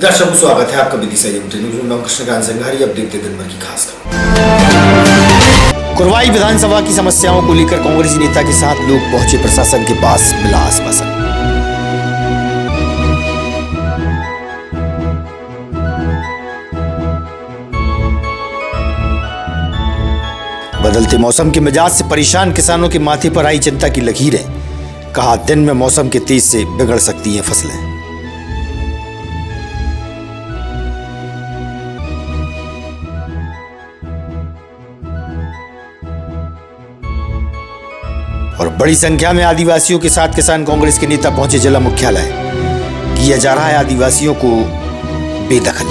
दर्शकों स्वागत है आपका विदिशा न्यूज में। कृष्णकांत संघारी। अब देखते दिन भर की खास खबर। कुरवाई विधानसभा की समस्याओं को लेकर कांग्रेसी नेता के साथ लोग पहुंचे प्रशासन के पास, मिला आश्वासन। बदलते मौसम के मिजाज से परेशान किसानों के माथे पर आई चिंता की लकीरें। कहा, दिन में मौसम के तेज से बिगड़ सकती हैं फसलें। और बड़ी संख्या में आदिवासियों के साथ किसान कांग्रेस के नेता पहुंचे जिला मुख्यालय। किया जा रहा है आदिवासियों को बेदखल।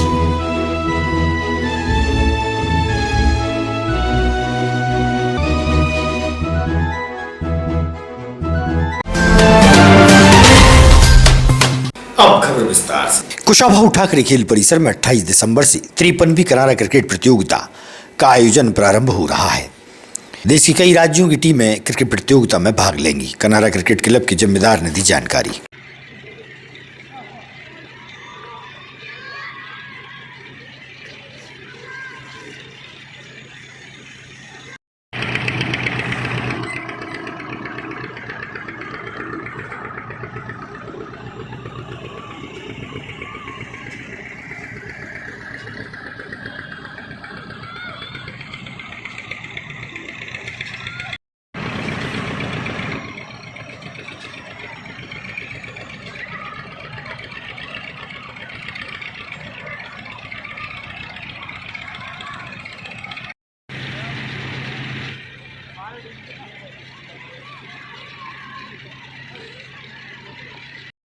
अब खबर विस्तार से। कुशाभाऊ ठाकरे खेल परिसर में 28 दिसंबर से 53वीं कनारा क्रिकेट प्रतियोगिता का आयोजन प्रारंभ हो रहा है। देश के कई राज्यों की टीमें क्रिकेट प्रतियोगिता में भाग लेंगी। कनारा क्रिकेट क्लब के जिम्मेदार ने दी जानकारी।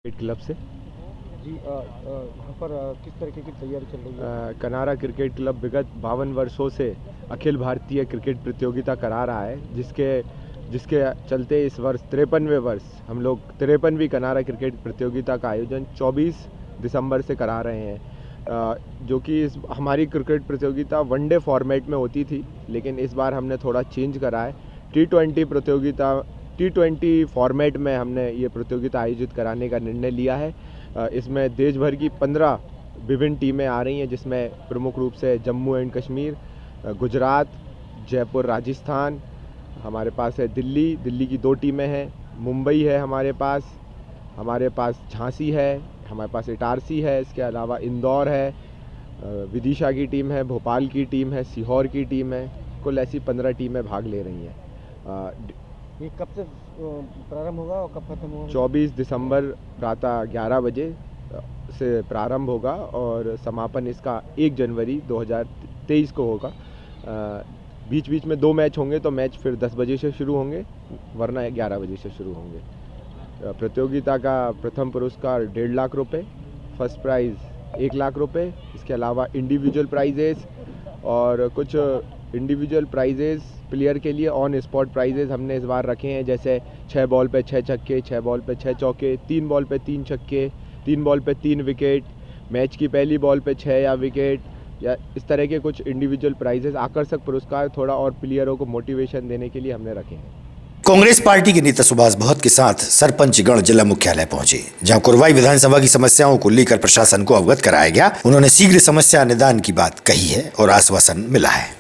क्लब से जी वहाँ पर किस तरीके की तैयारी चल रही है? कनारा क्रिकेट क्लब विगत 52 वर्षों से अखिल भारतीय क्रिकेट प्रतियोगिता करा रहा है, जिसके चलते इस वर्ष 53वें वर्ष हम लोग 53वीं कनारा क्रिकेट प्रतियोगिता का आयोजन 24 दिसंबर से करा रहे हैं। जो कि हमारी क्रिकेट प्रतियोगिता वनडे फॉर्मेट में होती थी, लेकिन इस बार हमने थोड़ा चेंज करा है। T20 फॉर्मेट में हमने ये प्रतियोगिता आयोजित कराने का निर्णय लिया है। इसमें देश भर की 15 विभिन्न टीमें आ रही हैं, जिसमें प्रमुख रूप से जम्मू एंड कश्मीर, गुजरात, जयपुर राजस्थान, हमारे पास है दिल्ली की 2 टीमें हैं, मुंबई है हमारे पास झांसी है, हमारे पास इटारसी है, इसके अलावा इंदौर है, विदिशा की टीम है, भोपाल की टीम है, सीहोर की टीम है। कुल ऐसी 15 टीमें भाग ले रही हैं। ये कब से प्रारंभ होगा और कब खत्म होगा? 24 दिसंबर प्रातः 11 बजे से प्रारंभ होगा और समापन इसका 1 जनवरी 2023 को होगा। बीच बीच में 2 मैच होंगे, तो मैच फिर 10 बजे से शुरू होंगे, वरना 11 बजे से शुरू होंगे। प्रतियोगिता का प्रथम पुरस्कार 1.5 लाख रुपये, फर्स्ट प्राइज़ 1 लाख रुपये। इसके अलावा इंडिविजुअल प्राइजेस और कुछ इंडिविजुअल प्राइजेस प्लेयर के लिए ऑन स्पॉट प्राइजेस हमने इस बार रखे हैं, जैसे 6 बॉल पे 6 छक्के, 6 बॉल पे 6 चौके, 3 बॉल पे 3 छक्के, 3 बॉल पे 3 विकेट, मैच की पहली बॉल पे 6 या विकेट, या इस तरह के कुछ इंडिविजुअल प्राइजेस, आकर्षक पुरस्कार थोड़ा और प्लेयरों को मोटिवेशन देने के लिए हमने रखे हैं। कांग्रेस पार्टी के नेता सुभाष भगत के साथ सरपंचगण जिला मुख्यालय पहुंचे, जहां कुरवाई विधानसभा की समस्याओं को लेकर प्रशासन को अवगत कराया गया। उन्होंने शीघ्र समस्या निदान की बात कही है और आश्वासन मिला है।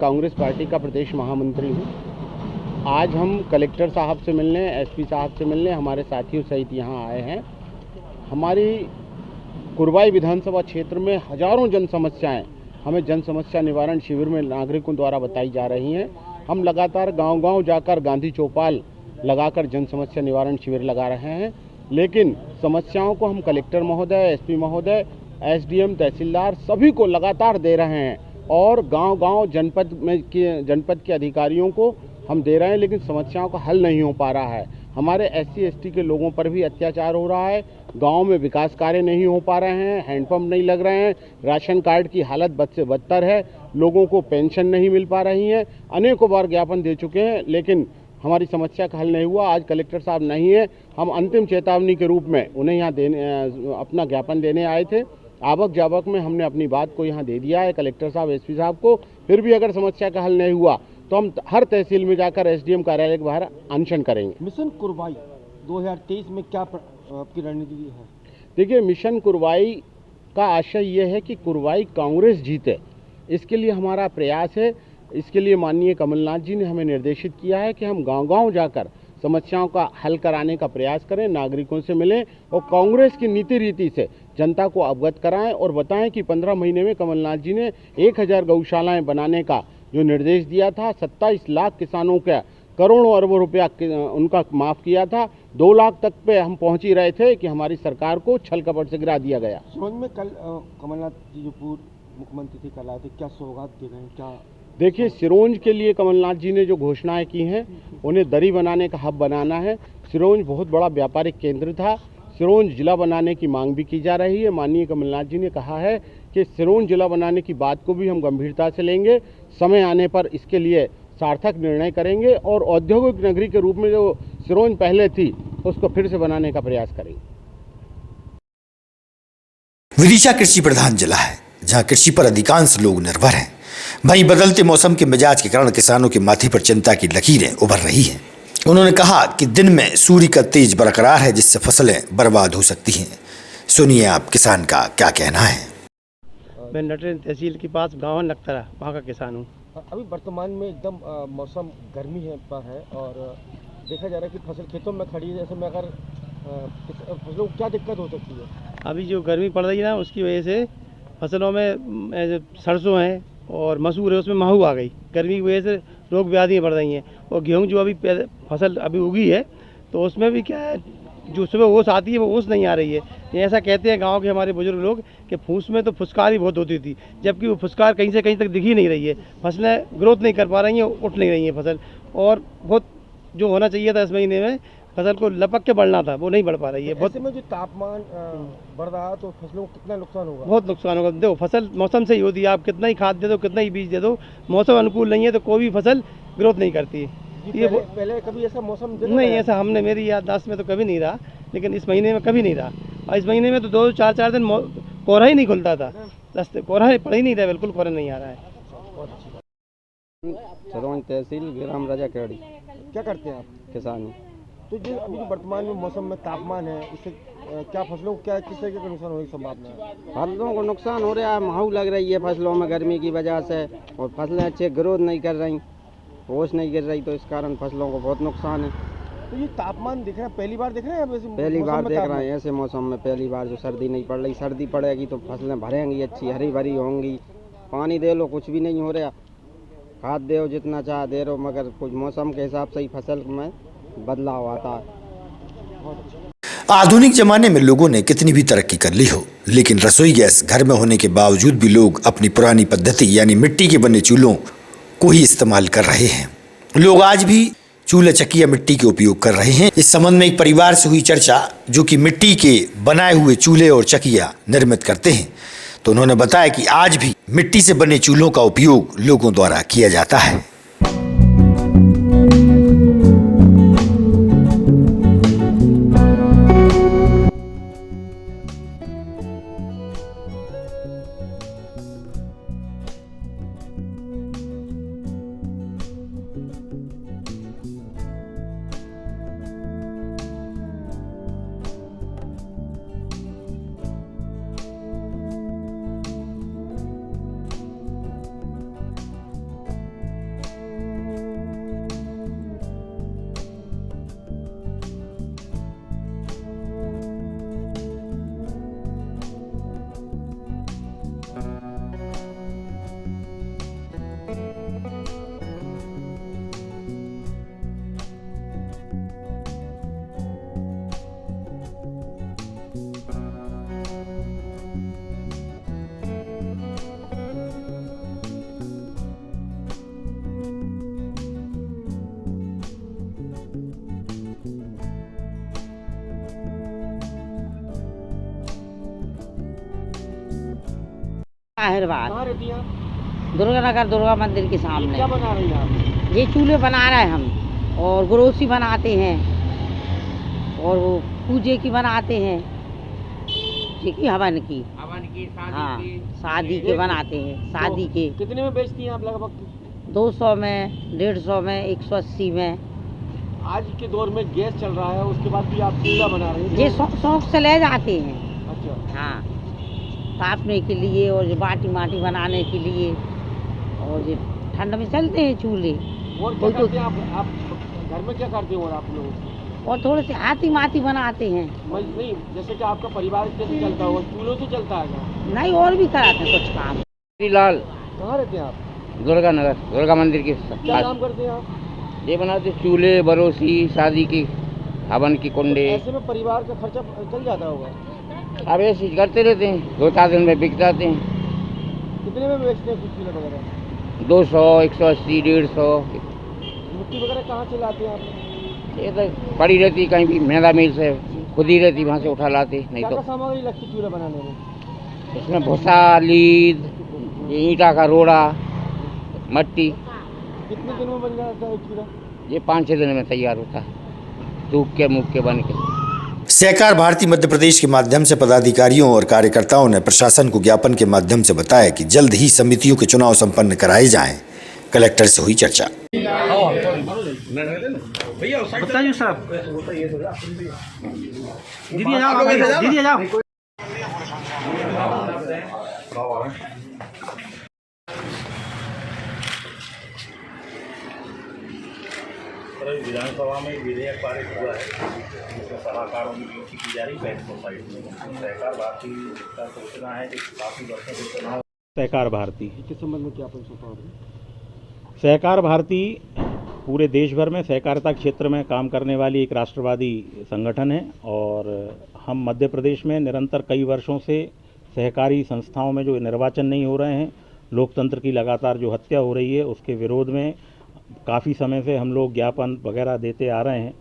कांग्रेस पार्टी का प्रदेश महामंत्री हूँ। आज हम कलेक्टर साहब से मिलने, एसपी साहब से मिलने हमारे साथियों सहित यहाँ आए हैं। हमारी कुरवाई विधानसभा क्षेत्र में हजारों जन समस्याएं हमें जन समस्या निवारण शिविर में नागरिकों द्वारा बताई जा रही हैं। हम लगातार गांव-गांव जाकर गांधी चौपाल लगाकर जन समस्या निवारण शिविर लगा रहे हैं, लेकिन समस्याओं को हम कलेक्टर महोदय, एसपी महोदय, एसडीएम, तहसीलदार सभी को लगातार दे रहे हैं और गांव-गांव जनपद के अधिकारियों को हम दे रहे हैं, लेकिन समस्याओं का हल नहीं हो पा रहा है। हमारे SC ST के लोगों पर भी अत्याचार हो रहा है, गांव में विकास कार्य नहीं हो पा रहे हैं, हैंडपंप नहीं लग रहे हैं, राशन कार्ड की हालत बद से बदतर है, लोगों को पेंशन नहीं मिल पा रही है। अनेकों बार ज्ञापन दे चुके हैं, लेकिन हमारी समस्या का हल नहीं हुआ। आज कलेक्टर साहब नहीं है, हम अंतिम चेतावनी के रूप में उन्हें यहाँ अपना ज्ञापन देने आए थे। आवक जावक में हमने अपनी बात को यहाँ दे दिया है कलेक्टर साहब, एसपी साहब को। फिर भी अगर समस्या का हल नहीं हुआ तो हम हर तहसील में जाकर एसडीएम कार्यालय के बाहर अनशन करेंगे। मिशन कुरवाई 2023 में क्या आपकी रणनीति है? देखिए, मिशन कुरवाई का आशय ये है कि कुरवाई कांग्रेस जीते, इसके लिए हमारा प्रयास है। इसके लिए माननीय कमलनाथ जी ने हमें निर्देशित किया है कि हम गांव-गांव जाकर समस्याओं का हल कराने का प्रयास करें, नागरिकों से मिलें और कांग्रेस की नीति रीति से जनता को अवगत कराएं और बताएं कि 15 महीने में कमलनाथ जी ने 1000 गौशालाएं बनाने का जो निर्देश दिया था, 27 लाख किसानों का करोड़ों अरबों रुपया उनका माफ़ किया था, 2 लाख तक पे हम पहुंच ही रहे थे कि हमारी सरकार को छल कपट से गिरा दिया गया। समझ में कल कमलनाथ जी जो पूर्व मुख्यमंत्री थे कल आए थे, क्या सौगात दे रहे हैं? क्या देखिए, सिरोंज के लिए कमलनाथ जी ने जो घोषणाएं की हैं, उन्हें दरी बनाने का हब बनाना है। सिरोंज बहुत बड़ा व्यापारिक केंद्र था, सिरोंज जिला बनाने की मांग भी की जा रही है। माननीय कमलनाथ जी ने कहा है कि सिरोंज जिला बनाने की बात को भी हम गंभीरता से लेंगे, समय आने पर इसके लिए सार्थक निर्णय करेंगे और औद्योगिक नगरी के रूप में जो सिरोंज पहले थी उसको फिर से बनाने का प्रयास करेंगे। विदिशा कृषि प्रधान जिला है, जहां कृषि पर अधिकांश लोग निर्भर हैं। वहीं बदलते मौसम के मिजाज के कारण किसानों के माथे पर चिंता की लकीरें उभर रही हैं। उन्होंने कहा कि दिन में सूर्य का तेज बरकरार है, जिससे फसलें बर्बाद हो सकती हैं। सुनिए आप किसान का क्या कहना है। मैं नटरेन तहसील के पास गाँव नक्तरा, वहाँ का किसान हूँ। अभी वर्तमान में एकदम मौसम गर्मी पर है और देखा जा रहा है कि फसल खेतों में खड़ी है। जैसे में अगर फसलों को क्या दिक्कत हो सकती है? अभी जो गर्मी पड़ रही है ना, उसकी वजह से फसलों में सरसों है और मसूर है, उसमें महू आ गई। गर्मी की वजह से रोग व्याधियाँ बढ़ रही हैं। और गेहूँ जो अभी फसल अभी उगी है, तो उसमें भी क्या है, जो सुबह ओस आती है वो ओस नहीं आ रही है। ये ऐसा कहते हैं गांव के हमारे बुजुर्ग लोग कि फूस में तो फुसकार ही बहुत होती थी, जबकि वो फुसकार कहीं से कहीं तक दिख ही नहीं रही है। फसलें ग्रोथ नहीं कर पा रही हैं, उठ नहीं रही हैं फसल, और बहुत जो होना चाहिए था इस महीने में फसल को लपक के बढ़ना था, वो नहीं बढ़ पा रही है। बहुत में जो तापमान बढ़ रहा है तो फसलों को कितना नुकसान होगा? बहुत नुकसान होगा। देखो, फसल मौसम से ही होती है, आप कितना ही खाद दे दो, कितना ही बीज दे दो, मौसम अनुकूल नहीं है तो कोई भी फसल ग्रोथ नहीं करती है। ये पहले कभी ऐसा मौसम नहीं, ऐसा हमने मेरी याददाश्त में तो कभी नहीं रहा, लेकिन इस महीने में कभी नहीं रहा। और इस महीने में तो 2-4 दिन कोहरा ही नहीं खुलता था, रास्ते कोहरा पड़ ही नहीं रहा, बिल्कुल कोहरा नहीं आ रहा है। सिरोंज तहसील ग्राम राजा केड़ी। क्या करते हैं आप? किसानी। तो जो अभी जो वर्तमान में मौसम में तापमान है, इससे क्या फसलों को क्या किस तरीके का नुकसान होने की संभावना है? फसलों को नुकसान हो रहा है, महू लग रही है फसलों में गर्मी की वजह से, और फसलें अच्छे ग्रोथ नहीं कर रही, ओस नहीं गिर रही, तो इस कारण फसलों को बहुत नुकसान है। तो ये तापमान दिख रहा है, पहली बार देख रहे हैं? पहली बार देख रहे हैं ऐसे मौसम में, पहली बार जो सर्दी नहीं पड़ रही। सर्दी पड़ेगी तो फसलें भरेंगी, अच्छी हरी भरी होंगी। पानी दे लो, कुछ भी नहीं हो रहा। खाद दे जितना चाह दे रहो, मगर कुछ मौसम के हिसाब से ही फसल में बदलाव आता है। आधुनिक जमाने में लोगों ने कितनी भी तरक्की कर ली हो, लेकिन रसोई गैस घर में होने के बावजूद भी लोग अपनी पुरानी पद्धति यानी मिट्टी के बने चूल्हों को ही इस्तेमाल कर रहे हैं। लोग आज भी चूल्हे चक्की मिट्टी के उपयोग कर रहे हैं। इस संबंध में एक परिवार से हुई चर्चा, जो कि मिट्टी के बनाए हुए चूल्हे और चकिया निर्मित करते हैं, तो उन्होंने बताया कि आज भी मिट्टी से बने चूल्हों का उपयोग लोगों द्वारा किया जाता है। आहरबाद कहाँ रहती हैं आप? दुर्गा नगर दुर्गा मंदिर के सामने। क्या बना रही हैं आप? ये चूल्हे बना रहे हैं हम। और ग्रोसी बनाते हैं और वो पूजे की बनाते हैं, जी की हवन की हाँ शादी के बनाते हैं, शादी के कितने में बेचती हैं आप लगभग? 200 में, 150 में, 180 में। आज के दौर में गैस चल रहा है, उसके बाद भी आप चूल्हा बना रहे हैं ये शौक से ले जाते हैं अच्छा। हाँ, तापने के लिए और ये बाटी माटी बनाने के लिए, और ये ठंड में चलते हैं चूल्हे। और क्या करते हैं आप घर में क्या करते हो? और आप लोग और थोड़े से हाथी माती बनाते हैं। नहीं, जैसे कि आपका परिवार कैसे चलता है? चूल्हों से चलता है क्या? नहीं, और भी कराते हैं कुछ काम। लाल कहाँ रहते हैं आप? दुर्गा नगर, दुर्गा मंदिर के क्या काम करते हैं आप? ये बनाते चूल्हे, बरोसी, शादी की हवन की कुंडे। ऐसे में परिवार का खर्चा चल जाता होगा? अब ऐसे करते रहते हैं, 2-4 दिन में बिक जाते हैं। कितने में बेचते हैं कुछ चूल्हे वगैरह? 200, 180, 150। मिट्टी वगैरह कहाँ से लाते हैं आप? ये तो पड़ी रहती कहीं भी, मैदा मिल से खुद ही रहती, वहाँ से उठा लाते। नहीं क्या तो क्या सामग्री लगती चूल्हा बनाने में? इसमें भूसा, लीद, ये ईंटा का रोड़ा, मट्टी। कितने दिन में बन जाता है चूल्हा? ये 5-6 दिन में तैयार होता है, सूख के मुख के बन के। सहकार भारती मध्य प्रदेश के माध्यम से पदाधिकारियों और कार्यकर्ताओं ने प्रशासन को ज्ञापन के माध्यम से बताया कि जल्द ही समितियों के चुनाव संपन्न कराए जाएं। कलेक्टर से हुई चर्चा। बताइए साहब, दीदी जाओ, दीदी जाओ। विधानसभा में विधेयक पारित हुआ है जिसमें सलाहकारों की नियुक्ति की जा रही है। सोसाइटी में सहकार भारती का सूचना है कि काफ़ी वर्षों से चुनाव। सहकार भारती किस संबंध में क्या सौंपा? सहकार भारती पूरे देश भर में सहकारिता क्षेत्र में काम करने वाली एक राष्ट्रवादी संगठन है और हम मध्य प्रदेश में निरंतर कई वर्षों से सहकारी संस्थाओं में जो निर्वाचन नहीं हो रहे हैं, लोकतंत्र की लगातार जो हत्या हो रही है, उसके विरोध में काफ़ी समय से हम लोग ज्ञापन वगैरह देते आ रहे हैं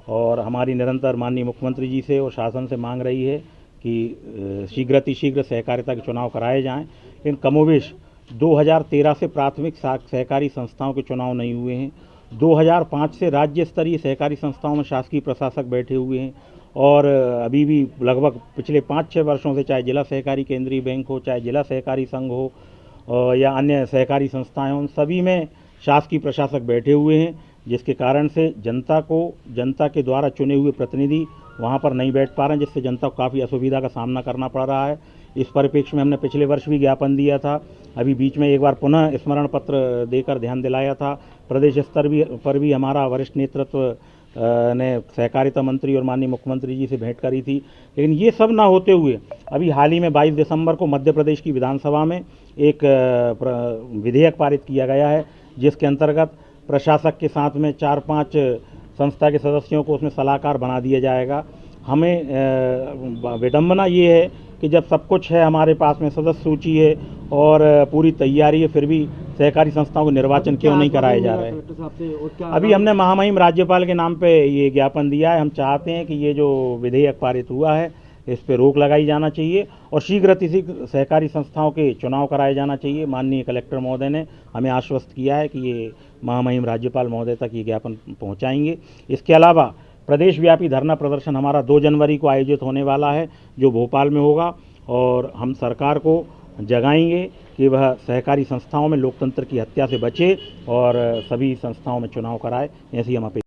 और हमारी निरंतर माननीय मुख्यमंत्री जी से और शासन से मांग रही है कि शीघ्र सहकारिता के चुनाव कराए जाएं। लेकिन कमोवेश 2013 से प्राथमिक सहकारी संस्थाओं के चुनाव नहीं हुए हैं। 2005 से राज्य स्तरीय सहकारी संस्थाओं में शासकीय प्रशासक बैठे हुए हैं और अभी भी लगभग पिछले 5-6 वर्षों से चाहे जिला सहकारी केंद्रीय बैंक हो, चाहे जिला सहकारी संघ हो या अन्य सहकारी संस्थाएं हों, सभी में शासकीय प्रशासक बैठे हुए हैं, जिसके कारण से जनता के द्वारा चुने हुए प्रतिनिधि वहां पर नहीं बैठ पा रहे हैं, जिससे जनता को काफ़ी असुविधा का सामना करना पड़ रहा है। इस परिप्रेक्ष्य में हमने पिछले वर्ष भी ज्ञापन दिया था, अभी बीच में एक बार पुनः स्मरण पत्र देकर ध्यान दिलाया था। प्रदेश स्तर पर भी हमारा वरिष्ठ नेतृत्व ने सहकारिता मंत्री और माननीय मुख्यमंत्री जी से भेंट करी थी। लेकिन ये सब ना होते हुए अभी हाल ही में 22 दिसंबर को मध्य प्रदेश की विधानसभा में एक विधेयक पारित किया गया है, जिसके अंतर्गत प्रशासक के साथ में 4-5 संस्था के सदस्यों को उसमें सलाहकार बना दिया जाएगा। हमें विडंबना ये है कि जब सब कुछ है हमारे पास में, सदस्य सूची है और पूरी तैयारी है, फिर भी सहकारी संस्थाओं को निर्वाचन क्यों नहीं कराए जा रहे हैं। अभी हमने महामहिम राज्यपाल के नाम पे ये ज्ञापन दिया है। हम चाहते हैं कि ये जो विधेयक पारित हुआ है इस पे रोक लगाई जाना चाहिए और शीघ्र सहकारी संस्थाओं के चुनाव कराए जाना चाहिए। माननीय कलेक्टर महोदय ने हमें आश्वस्त किया है कि ये महामहिम राज्यपाल महोदय तक ये ज्ञापन पहुँचाएंगे। इसके अलावा प्रदेश व्यापी धरना प्रदर्शन हमारा 2 जनवरी को आयोजित होने वाला है, जो भोपाल में होगा और हम सरकार को जगाएंगे कि वह सहकारी संस्थाओं में लोकतंत्र की हत्या से बचे और सभी संस्थाओं में चुनाव कराए, ऐसी हम अपेक्षा।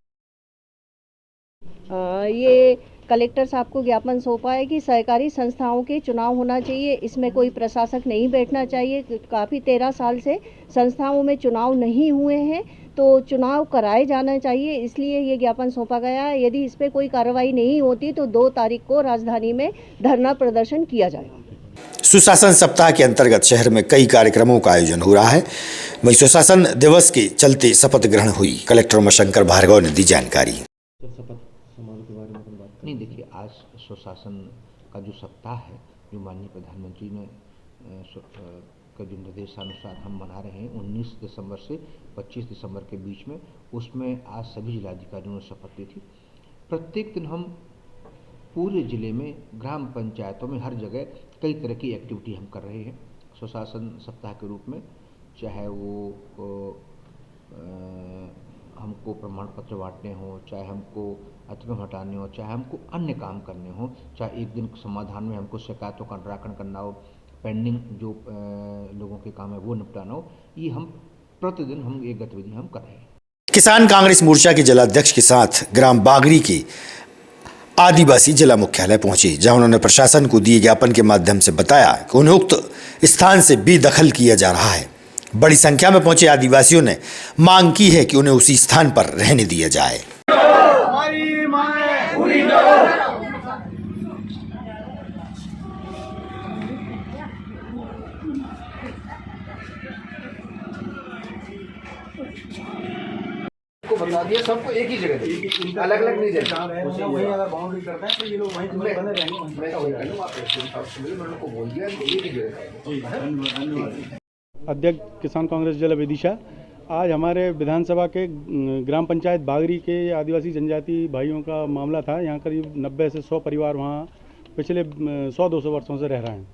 ये कलेक्टर साहब को ज्ञापन सौंपा है कि सहकारी संस्थाओं के चुनाव होना चाहिए, इसमें कोई प्रशासक नहीं बैठना चाहिए। काफ़ी 13 साल से संस्थाओं में चुनाव नहीं हुए हैं, तो चुनाव कराए जाना चाहिए, इसलिए ये ज्ञापन सौंपा गया है। यदि इस पर कोई कार्रवाई नहीं होती तो 2 तारीख को राजधानी में धरना प्रदर्शन किया जाएगा। सुशासन सप्ताह के अंतर्गत शहर में कई कार्यक्रमों का आयोजन हो रहा है। वहीं सुशासन दिवस के चलते शपथ ग्रहण हुई। कलेक्टर उमाशंकर भार्गव ने दी जानकारी। नहीं, देखिए, आज सुशासन का जो सप्ताह है, जो माननीय प्रधानमंत्री ने का जो निर्देशानुसार हम मना रहे हैं 19 दिसंबर से 25 दिसंबर के बीच में, उसमें आज सभी जिलाधिकारियों ने शपथ ली थी। प्रत्येक दिन हम पूरे ज़िले में ग्राम पंचायतों में हर जगह कई तरह की एक्टिविटी हम कर रहे हैं सुशासन सप्ताह के रूप में, चाहे वो हमको प्रमाण पत्र बांटने हो, चाहे हमको अतिक्रमण हटाने हो, चाहे हमको अन्य काम करने हो, चाहे एक दिन समाधान में हमको शिकायतों का निराकरण करना हो, पेंडिंग जो लोगों के काम है वो निपटाना हो, ये हम प्रतिदिन हम एक गतिविधि हम कर रहे हैं। किसान कांग्रेस मोर्चा के जिलाध्यक्ष के साथ ग्राम बागरी के आदिवासी जिला मुख्यालय पहुंचे, जहां उन्होंने प्रशासन को दिए ज्ञापन के माध्यम से बताया कि उन्हें उक्त स्थान से बेदखल किया जा रहा है। बड़ी संख्या में पहुंचे आदिवासियों ने मांग की है कि उन्हें उसी स्थान पर रहने दिया जाए। बता दिया सबको एक ही जगह, अलग अलग नहीं देता। वहीं अगर बाउंड्री करते हैं तो ये लोग वहीं बने रहेंगे। को बोल दिया एक ही जगह। अध्यक्ष किसान कांग्रेस जिला विदिशा, आज हमारे विधानसभा के ग्राम पंचायत बागरी के आदिवासी जनजाति भाइयों का मामला था। यहाँ करीब 90 से 100 परिवार वहाँ पिछले 100-200 वर्षों से रह रहे हैं।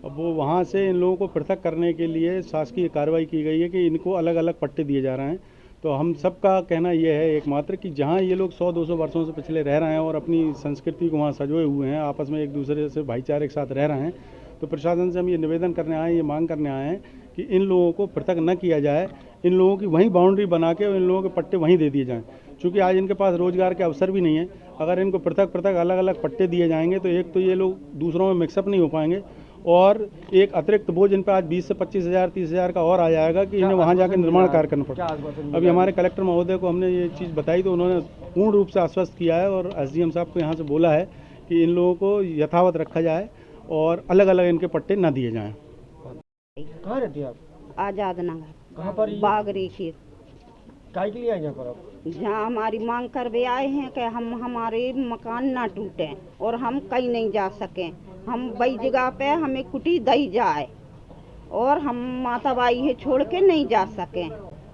अब वो वहाँ से इन लोगों को पृथक करने के लिए शासकीय कार्रवाई की गई है कि इनको अलग अलग पट्टे दिए जा रहे हैं। तो हम सबका कहना यह है एकमात्र कि जहाँ ये लोग 100-200 वर्षों से पिछले रह रहे हैं और अपनी संस्कृति को वहाँ सजोए हुए हैं, आपस में एक दूसरे से भाईचारे के साथ रह रहे हैं, तो प्रशासन से हम ये निवेदन करने आए हैं, ये मांग करने आए हैं कि इन लोगों को पृथक न किया जाए, इन लोगों की वहीं बाउंड्री बना के इन लोगों के पट्टे वहीं दे दिए जाएँ। चूँकि आज इनके पास रोजगार के अवसर भी नहीं है। अगर इनको पृथक अलग अलग पट्टे दिए जाएंगे तो एक तो ये लोग दूसरों में मिक्सअप नहीं हो पाएंगे, और एक अतिरिक्त बोझ इन पर आज 20 से 25 हज़ार 30 हज़ार का और आ जाएगा कि इन्हें वहाँ जाकर निर्माण कार्य करना पड़ता है। अभी हमारे कलेक्टर महोदय को हमने ये चीज़ बताई तो उन्होंने पूर्ण रूप से आश्वस्त किया है और SDM साहब को यहाँ से बोला है कि इन लोगों को यथावत रखा जाए और अलग अलग इनके पट्टे न दिए जाएँ। कहाँ रहती है आप? आज़ाद नगर। कहाँ पर? बागरी खीर। काय के लिए आए यहाँ पर आप? जहाँ हमारी मांग कर वे आए हैं कि हम हमारे मकान ना टूटें और हम कहीं नहीं जा सकें। हम वही जगह पे हमें कुटी दी जाए और हम माता बाई है छोड़ के नहीं जा सकें।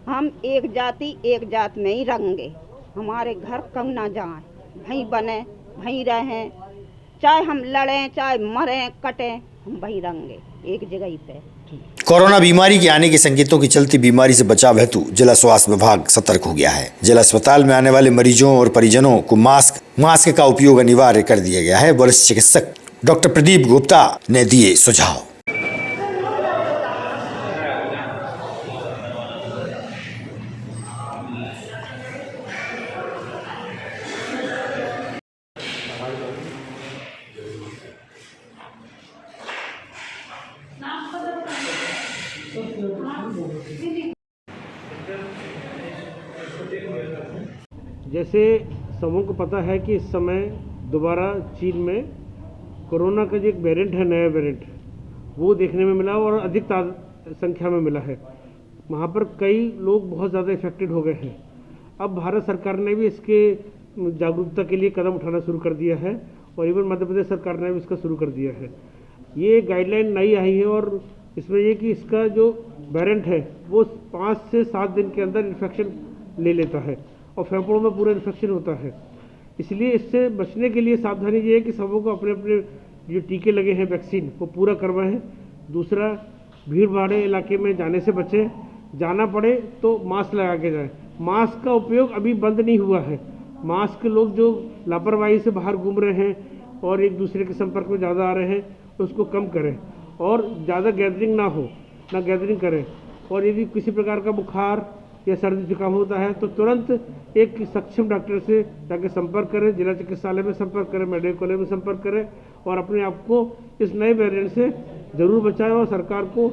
हम एक जाति एक जात में ही रहेंगे। हमारे घर कहीं ना जाएं, वहीं बने वहीं रहें, चाहे हम लड़ें चाहे मरें कटें, हम वहीं रहेंगे एक जगह ही पे। कोरोना बीमारी के आने के संकेतों के चलते बीमारी से बचाव हेतु जिला स्वास्थ्य विभाग सतर्क हो गया है। जिला अस्पताल में आने वाले मरीजों और परिजनों को मास्क का उपयोग अनिवार्य कर दिया गया है। वरिष्ठ चिकित्सक डॉक्टर प्रदीप गुप्ता ने दिए सुझाव। जैसे सबों को पता है कि इस समय दोबारा चीन में कोरोना का जो एक वेरिएंट है, नया वेरिएंट, वो देखने में मिला और अधिक संख्या में मिला है। वहाँ पर कई लोग बहुत ज़्यादा इफेक्टेड हो गए हैं। अब भारत सरकार ने भी इसके जागरूकता के लिए कदम उठाना शुरू कर दिया है और इवन मध्य प्रदेश सरकार ने भी इसका शुरू कर दिया है। ये गाइडलाइन नई आई है और इसमें ये कि इसका जो वेरिएंट है वो 5 से 7 दिन के अंदर इन्फेक्शन ले लेता है और फेफड़ों में पूरा इन्फेक्शन होता है। इसलिए इससे बचने के लिए सावधानी ये है कि सबों को अपने अपने जो टीके लगे हैं वैक्सीन वो पूरा करवाएं। दूसरा, भीड़ भाड़े इलाके में जाने से बचें, जाना पड़े तो मास्क लगा के जाएं। मास्क का उपयोग अभी बंद नहीं हुआ है। मास्क लोग जो लापरवाही से बाहर घूम रहे हैं और एक दूसरे के संपर्क में ज़्यादा आ रहे हैं तो उसको कम करें और ज़्यादा गैदरिंग ना गैदरिंग करें। और यदि किसी प्रकार का बुखार या सर्दी जुकाम होता है तो तुरंत एक सक्षम डॉक्टर से जाकर संपर्क करें, जिला चिकित्सालय में संपर्क करें, मेडिकल कॉलेज में संपर्क करें और अपने आप को इस नए वेरिएंट से जरूर बचाएं और सरकार को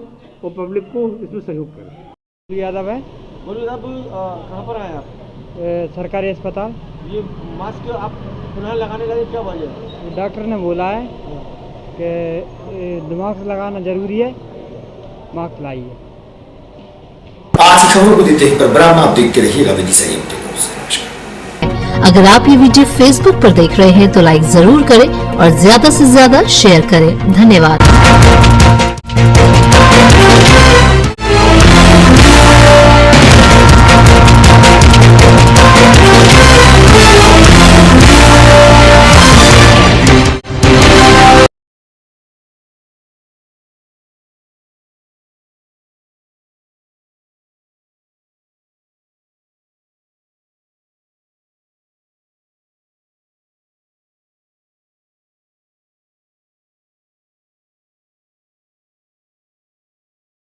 और पब्लिक को इसमें सहयोग करें। यादव है। बोलिए आप कहाँ पर आए आप? सरकारी अस्पताल। ये मास्क आप पुनः लगाने का क्या वजह है? डॉक्टर ने बोला है कि मास्क लगाना जरूरी है, मास्क लाइए। आज की खबरों को देते हैं ब्राह्मण, आप देखते रहिएगा विदिशा न्यूज़। अगर आप ये वीडियो फेसबुक पर देख रहे हैं तो लाइक जरूर करें और ज्यादा से ज्यादा शेयर करें। धन्यवाद।